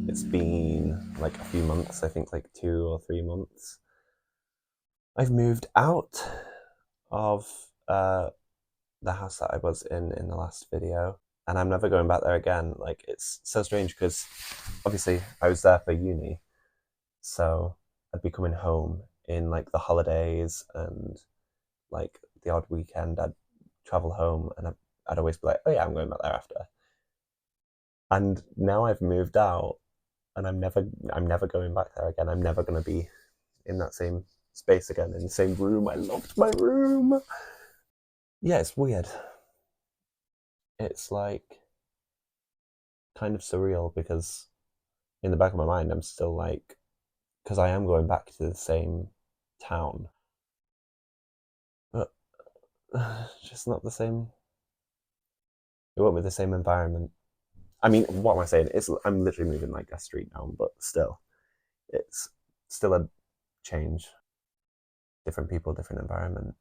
It's been like a few months, I think like 2 or 3 months. I've moved out of the house that I was in the last video, and I'm never going back there again. Like, it's so strange because obviously I was there for uni, so I'd be coming home in like the holidays and like the odd weekend. I'd travel home and I'd always be like, oh yeah, I'm going back there after. And now I've moved out, and I'm never going back there again. I'm never going to be in that same space again, in the same room. I loved my room. Yeah, it's weird. It's like kind of surreal because in the back of my mind, I'm still like, because I am going back to the same town, but just not the same. It won't be the same environment. I mean, what am I saying? I'm literally moving like a street down, but still, it's still a change. Different people, different environment,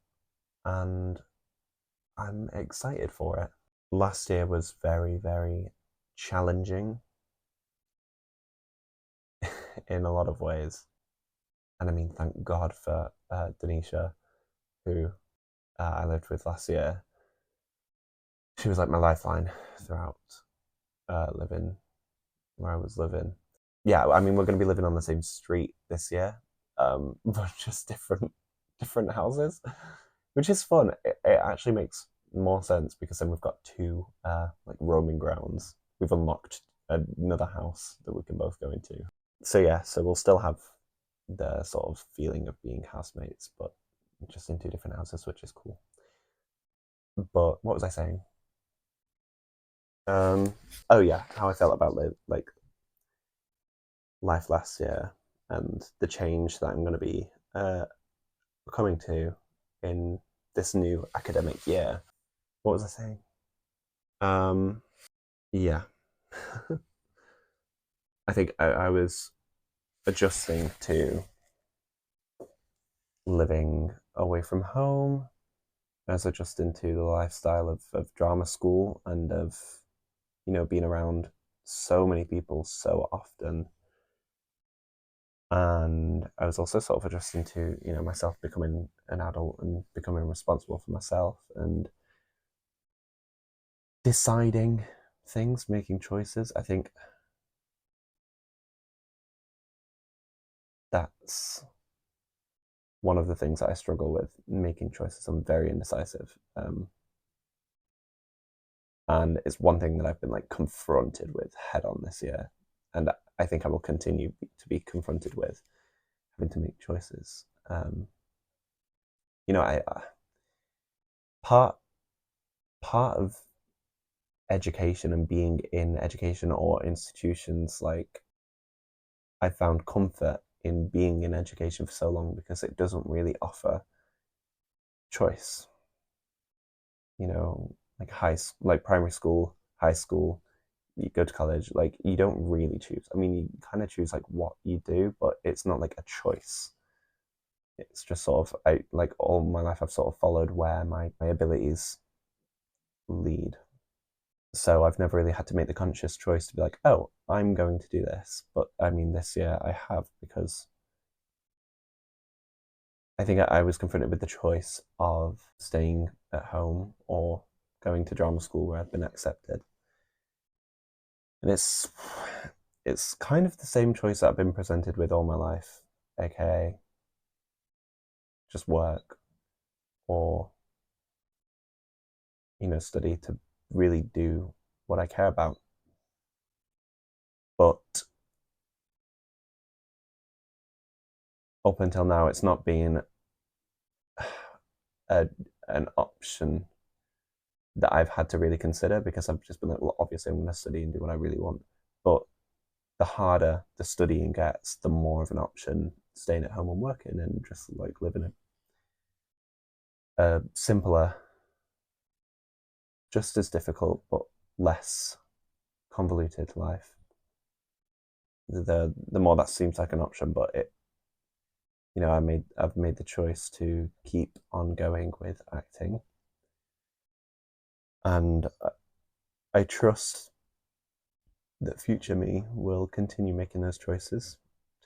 and I'm excited for it. Last year was very, very challenging in a lot of ways. And I mean, thank God for Denisha, who I lived with last year. She was like my lifeline throughout living where I was living. Yeah, I mean, we're going to be living on the same street this year, but just different houses, which is fun. It actually makes more sense because then we've got two like roaming grounds. We've unlocked another house that we can both go into. So yeah, so we'll still have the sort of feeling of being housemates, but just in two different houses, which is cool. But what was I saying? Um, oh yeah, how I felt about like life last year and the change that I'm going to be coming to in this new academic year. What was I saying? Um, yeah, I think I was adjusting to living away from home. I was adjusting to the lifestyle of drama school and of being around so many people so often. And I was also sort of adjusting to myself becoming an adult and becoming responsible for myself and deciding things, making choices. I think that's one of the things that I struggle with, making choices. I'm very indecisive, and it's one thing that I've been like confronted with head on this year, and I think I will continue to be confronted with having to make choices. I part part of education and being in education or institutions, like, I found comfort in being in education for so long because it doesn't really offer choice. Like like primary school, high school, you go to college, like you don't really choose. I mean, you kind of choose like what you do, but it's not like a choice. It's just sort of, I like all my life I've sort of followed where my abilities lead. So I've never really had to make the conscious choice to be like, oh, I'm going to do this. But I mean, this year I have, because I think I was confronted with the choice of staying at home or going to drama school where I've been accepted. And it's kind of the same choice that I've been presented with all my life, aka just work or study to really do what I care about. But up until now, it's not been a, an option that I've had to really consider because I've just been like, well, obviously I'm going to study and do what I really want. But the harder the studying gets, the more of an option staying at home and working and just like living a simpler, just as difficult but less convoluted life. The more that seems like an option, but I've made the choice to keep on going with acting, and I trust that future me will continue making those choices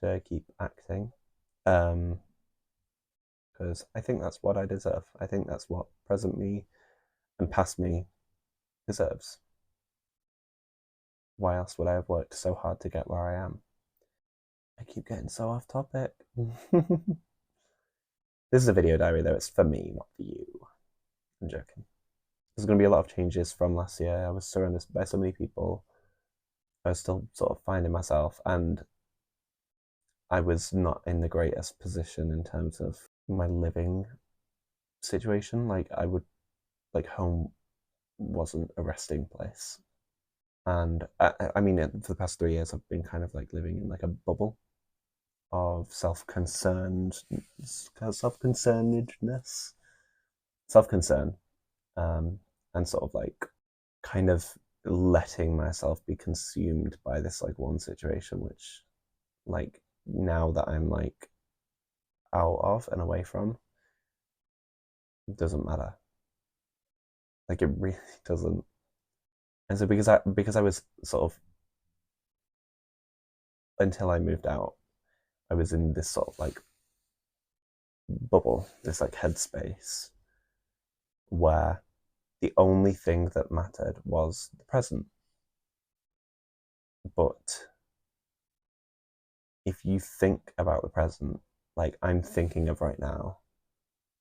to keep acting. Because I think that's what I deserve. I think that's what present me and past me deserves. Why else would I have worked so hard to get where I am? I keep getting so off topic. This is a video diary, though. It's for me, not for you. I'm joking. There's going to be a lot of changes from last year. I was surrounded by so many people. I was still sort of finding myself, and I was not in the greatest position in terms of my living situation. Home wasn't a resting place. And I mean, for the past 3 years, I've been kind of like living in like a bubble of self-concern, and sort of like kind of letting myself be consumed by this like one situation, which like now that I'm like out of and away from, it doesn't matter. Like it really doesn't. And so because I was sort of, until I moved out, I was in this sort of like bubble, this like headspace where the only thing that mattered was the present. But if you think about the present, like I'm thinking of right now,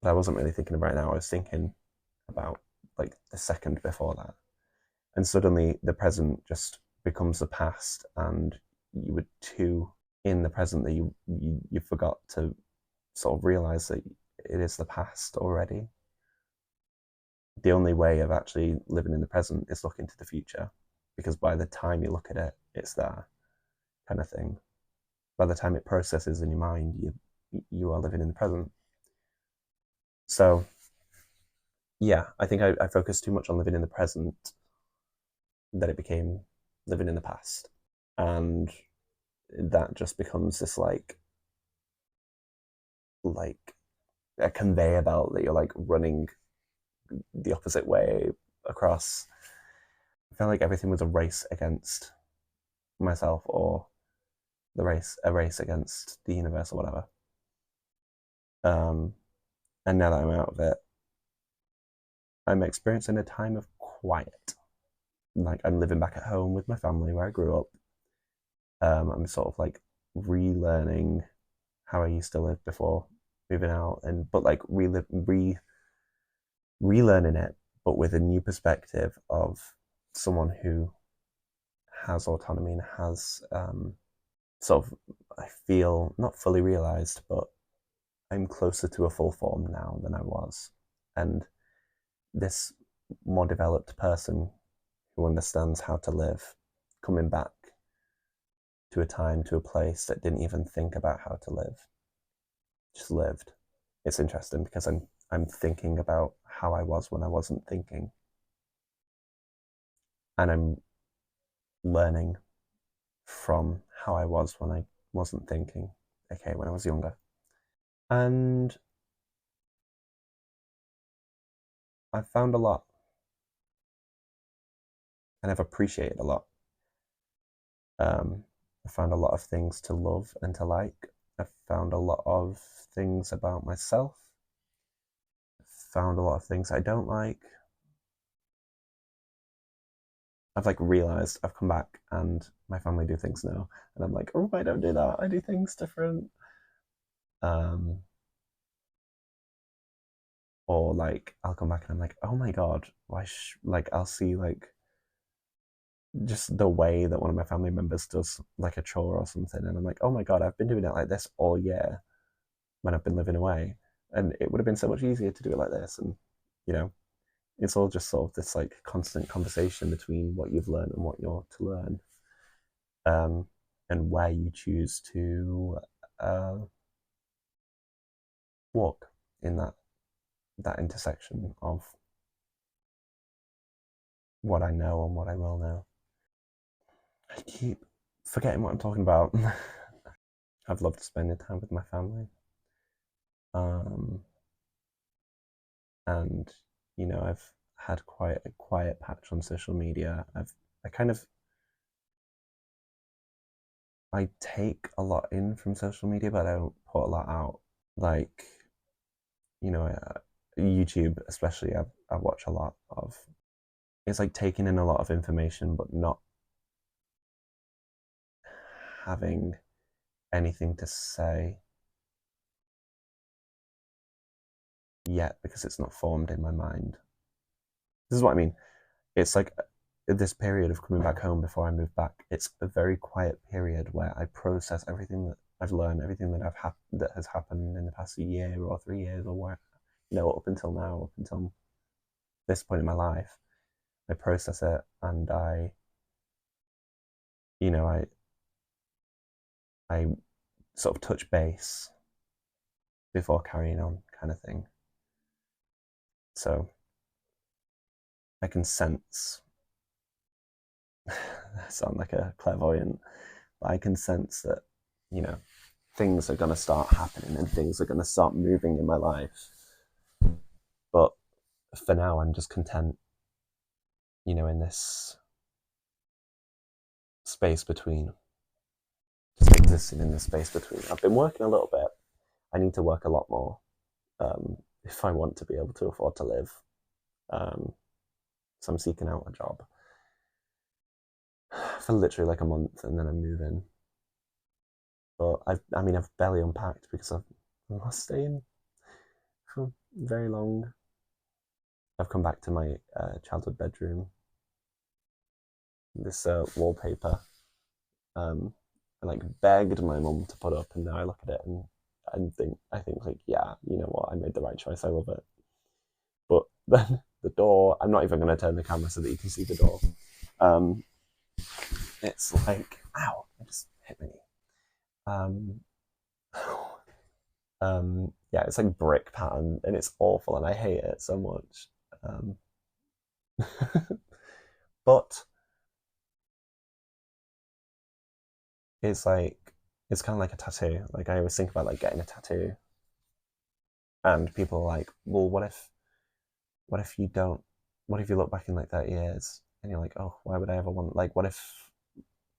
but I wasn't really thinking of right now, I was thinking about like the second before that. And suddenly the present just becomes the past, and you were too in the present that you forgot to sort of realize that it is the past already. The only way of actually living in the present is looking to the future, because by the time you look at it, it's there, kind of thing. By the time it processes in your mind, you are living in the present. So yeah, I think I focused too much on living in the present, that it became living in the past, and that just becomes this like a conveyor belt that you're like running the opposite way across. I felt like everything was a race against myself, or a race against the universe, or whatever. Um, and now that I'm out of it, I'm experiencing a time of quiet. Like I'm living back at home with my family where I grew up. I'm sort of like relearning how I used to live before moving out, and but like relearning it, but with a new perspective of someone who has autonomy and has sort of, I feel not fully realized, but I'm closer to a full form now than I was. And this more developed person who understands how to live, coming back to a time, to a place that didn't even think about how to live, just lived. It's interesting because I'm thinking about how I was when I wasn't thinking, and I'm learning from how I was when I wasn't thinking, okay, when I was younger. And I've found a lot, and I've appreciated a lot. I found a lot of things to love and to like. I've found a lot of things about myself. Found a lot of things I don't like. I've like realized I've come back and my family do things now, and I'm like, oh, I don't do that. I do things different. Um, or like I'll come back and I'm like, oh my god, like I'll see like just the way that one of my family members does like a chore or something, and I'm like, oh my god, I've been doing it like this all year when I've been living away, and it would have been so much easier to do it like this. And you know, it's all just sort of this like constant conversation between what you've learned and what you're to learn, um, and where you choose to uh, walk in that intersection of what I know and what I will know. I keep forgetting what I'm talking about. I've loved spending time with my family. Um, and you know, I've had quite a quiet patch on social media. I kind of I take a lot in from social media, but I don't put a lot out. Like, you know, YouTube especially, I watch a lot of. It's like taking in a lot of information, but not having anything to say yet because it's not formed in my mind. This is what I mean. It's like this period of coming back home before I move back. It's a very quiet period where I process everything that I've learned, everything that that has happened in the past year or 3 years or where, up until now, up until this point in my life. I process it and you know, I sort of touch base before carrying on, kind of thing. So I can sense. I sound like a clairvoyant, but I can sense that, you know, things are going to start happening and things are going to start moving in my life. But for now, I'm just content, in this space between, just existing in the space between. I've been working a little bit. I need to work a lot more if I want to be able to afford to live. So I'm seeking out a job for literally like a month and then I'm moving. But I've barely unpacked because I'm not staying for very long. I've come back to my childhood bedroom. This wallpaper, I like begged my mum to put up, and now I look at it and I think like, yeah, you know what, I made the right choice. I love it. But then the door, I'm not even going to turn the camera so that you can see the door. It's like, ow, I just hit my knee. Yeah, it's like brick pattern and it's awful and I hate it so much. But it's like, it's kind of like a tattoo. Like I always think about like getting a tattoo, and people are like, well, what if you don't? What if you look back in like 30 years and you're like, oh, why would I ever want? Like, what if?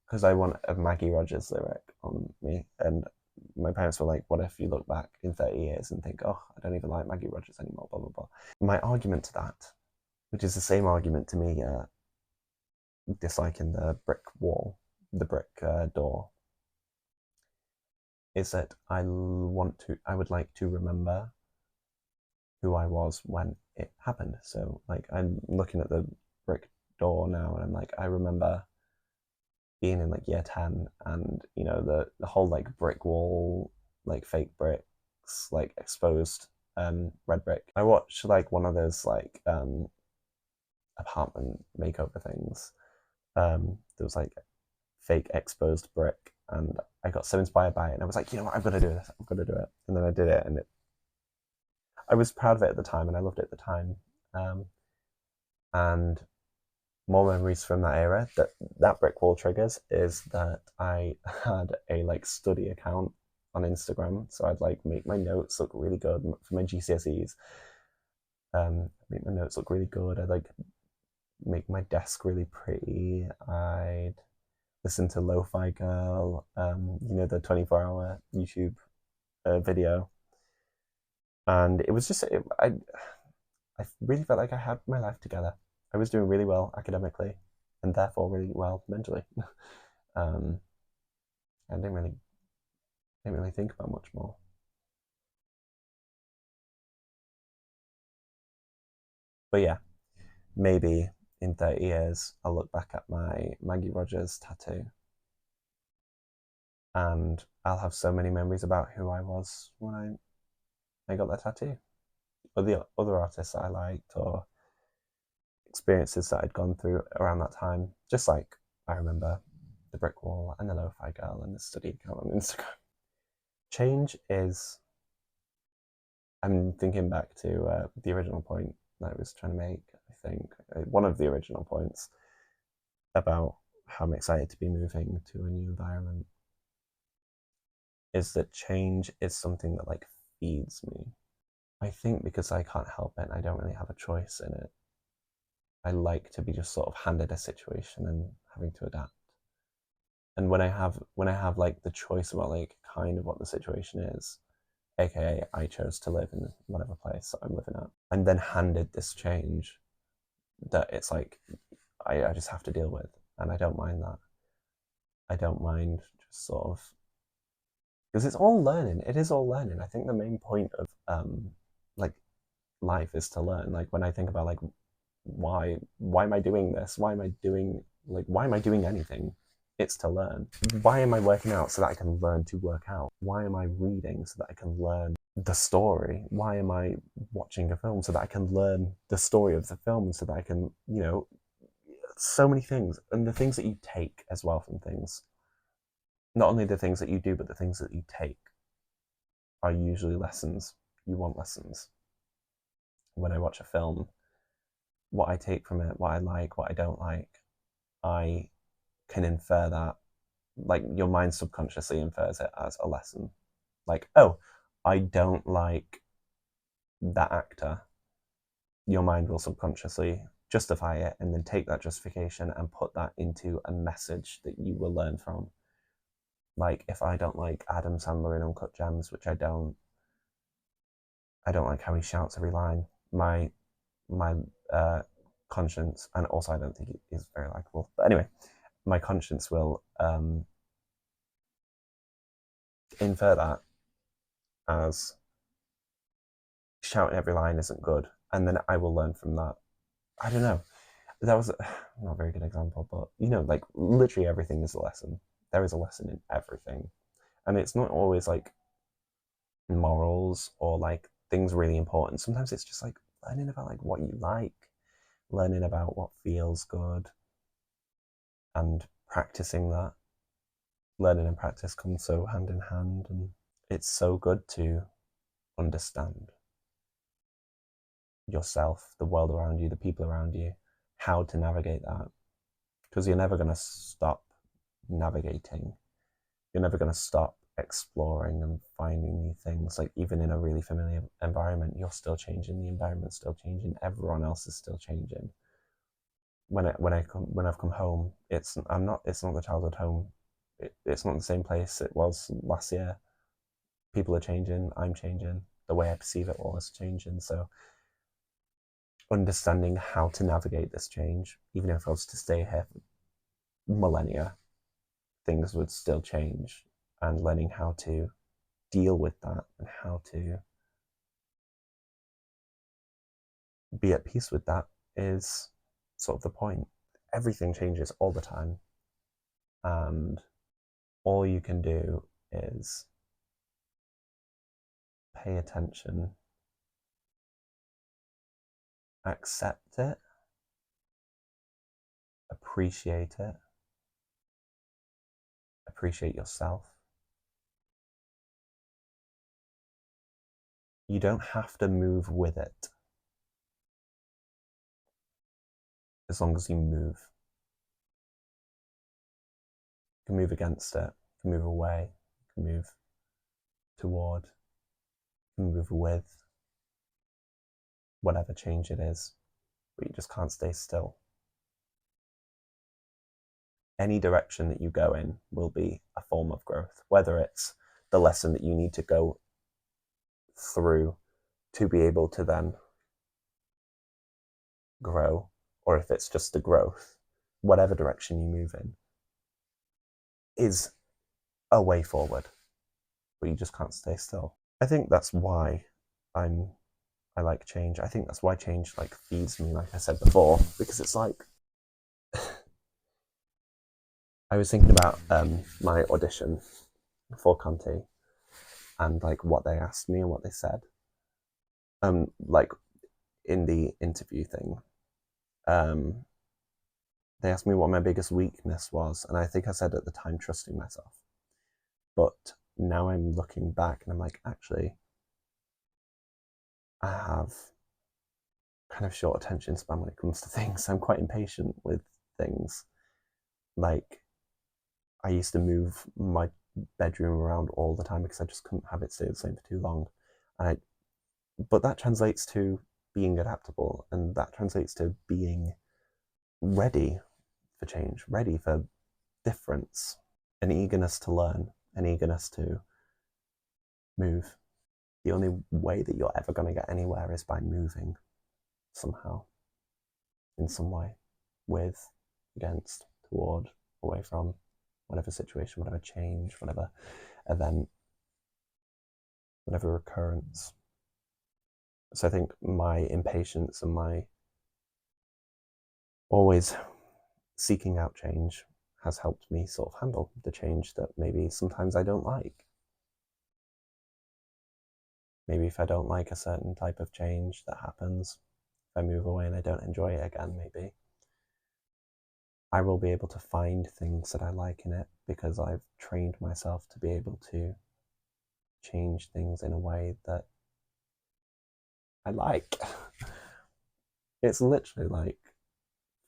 Because I want a Maggie Rogers lyric on me, and my parents were like, what if you look back in 30 years and think, oh, I don't even like Maggie Rogers anymore, blah, blah, blah. My argument to that, which is the same argument to me disliking the brick wall, the brick door, is that I would like to remember who I was when it happened. So like I'm looking at the brick door now and I'm like, I remember being in like year 10 and the whole like brick wall, like fake bricks, like exposed red brick. I watched like one of those like apartment makeover things. There was like fake exposed brick and I got so inspired by it and I was like, you know what, I've got to do this, I've got to do it. And then I did it and I was proud of it at the time and I loved it at the time. And more memories from that era that brick wall triggers is that I had a like study account on Instagram, so I'd like make my notes look really good for my GCSEs. Make my notes look really good. I'd like make my desk really pretty. I'd listen to Lo-Fi Girl, the 24-hour YouTube video, and it was just I really felt like I had my life together. I was doing really well academically and therefore really well mentally. I didn't really think about much more. But yeah, maybe in 30 years I'll look back at my Maggie Rogers tattoo and I'll have so many memories about who I was when I got that tattoo. Or the other artists I liked or experiences that I'd gone through around that time. Just like I remember the brick wall and the Lo-Fi Girl and the study account on Instagram. Change is, I'm thinking back to the original point that I was trying to make, I think, one of the original points about how I'm excited to be moving to a new environment is that change is something that like feeds me. I think because I can't help it and I don't really have a choice in it, I like to be just sort of handed a situation and having to adapt. And when I have like the choice about like kind of what the situation is, aka I chose to live in whatever place that I'm living at, I'm then handed this change that it's like I just have to deal with, and I don't mind that. I don't mind just sort of, because it's all learning. It is all learning. I think the main point of like life is to learn. Like when I think about like why am I doing this? Why am I doing anything? It's to learn. Why am I working out? So that I can learn to work out. Why am I reading? So that I can learn the story. Why am I watching a film? So that I can learn the story of the film, so that I can, so many things. And the things that you take as well from things, not only the things that you do, but the things that you take are usually lessons. You want lessons. When I watch a film, what I take from it, what I like, what I don't like, I can infer that. Like your mind subconsciously infers it as a lesson. Like, oh, I don't like that actor. Your mind will subconsciously justify it and then take that justification and put that into a message that you will learn from. Like if I don't like Adam Sandler in Uncut Gems, which I don't like how he shouts every line. My conscience, and also I don't think he is very likable. But anyway, my conscience will infer that as shouting every line isn't good, and then I will learn from that. I don't know. That was not a very good example, but like literally everything is a lesson. There is a lesson in everything, and it's not always like morals or like things really important. Sometimes it's just like learning about like what you like, learning about what feels good, and practicing that. Learning and practice come so hand in hand, and it's so good to understand yourself, the world around you, the people around you, how to navigate that. Because you're never going to stop navigating. You're never going to stop exploring and finding new things. Like even in a really familiar environment, you're still changing. The environment's still changing. Everyone else is still changing. When I've come home, it's not the childhood home. It's not the same place it was last year. People are changing. I'm changing. The way I perceive it all is changing. So understanding how to navigate this change, even if I was to stay here for millennia, things would still change, and learning how to deal with that and how to be at peace with that is sort of the point. Everything changes all the time, and all you can do is pay attention, accept it, appreciate it, appreciate yourself. You don't have to move with it, as long as you move. You can move against it, you can move away, you can move toward, you can move with whatever change it is, but you just can't stay still. Any direction that you go in will be a form of growth, whether it's the lesson that you need to go through to be able to then grow, or if it's just the growth. Whatever direction you move in is a way forward, but you just can't stay still. I think that's why I like change. I think that's why change like feeds me, like I said before, because it's like I was thinking about my audition for Conti and like what they asked me and what they said. Like in the interview thing, they asked me what my biggest weakness was, and I think I said at the time trusting myself. But now I'm looking back and I'm like, actually, I have kind of short attention span when it comes to things. I'm quite impatient with things. Like I used to move my bedroom around all the time because I just couldn't have it stay the same for too long. But that translates to being adaptable, and that translates to being ready for change, ready for difference. an eagerness to learn, an eagerness to move. The only way that you're ever going to get anywhere is by moving somehow, in some way, with, against, toward, away from, whatever situation, whatever change, whatever event, whatever occurrence. So I think my impatience and my always seeking out change has helped me sort of handle the change that maybe sometimes I don't like. Maybe if I don't like a certain type of change that happens, if I move away and I don't enjoy it again, maybe I will be able to find things that I like in it because I've trained myself to be able to change things in a way that I like. It's literally like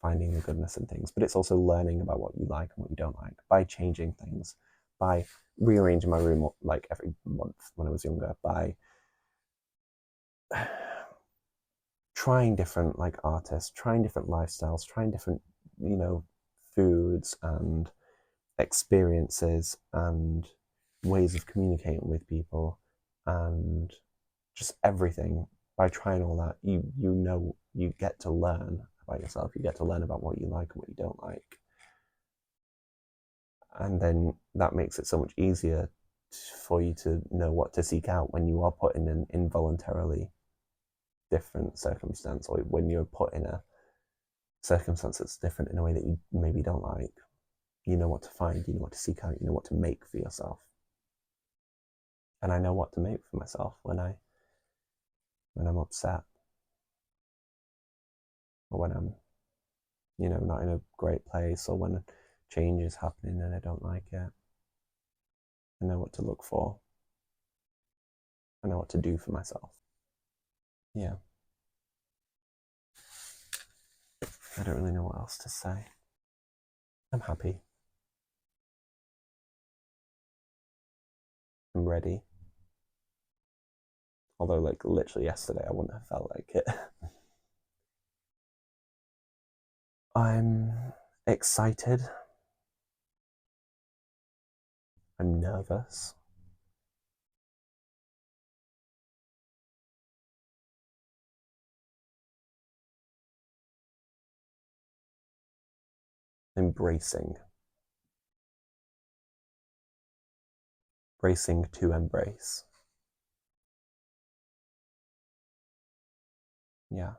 finding the goodness in things, but it's also learning about what you like and what you don't like by changing things, by rearranging my room like every month when I was younger, by trying different like artists, trying different lifestyles, trying different, foods and experiences and ways of communicating with people and just everything. By trying all that, you get to learn about yourself. You get to learn about what you like and what you don't like. And then that makes it so much easier for you to know what to seek out when you are put in an involuntarily different circumstance, or when you're put in a circumstance that's different in a way that you maybe don't like. You know what to find, you know what to seek out, you know what to make for yourself. And I know what to make for myself when I'm upset, or when I'm, not in a great place, or when change is happening and I don't like it. I know what to look for. I know what to do for myself. Yeah. I don't really know what else to say. I'm happy. I'm ready. Although, like, literally yesterday, I wouldn't have felt like it. I'm excited. I'm nervous. Embracing. Bracing to embrace. Yeah.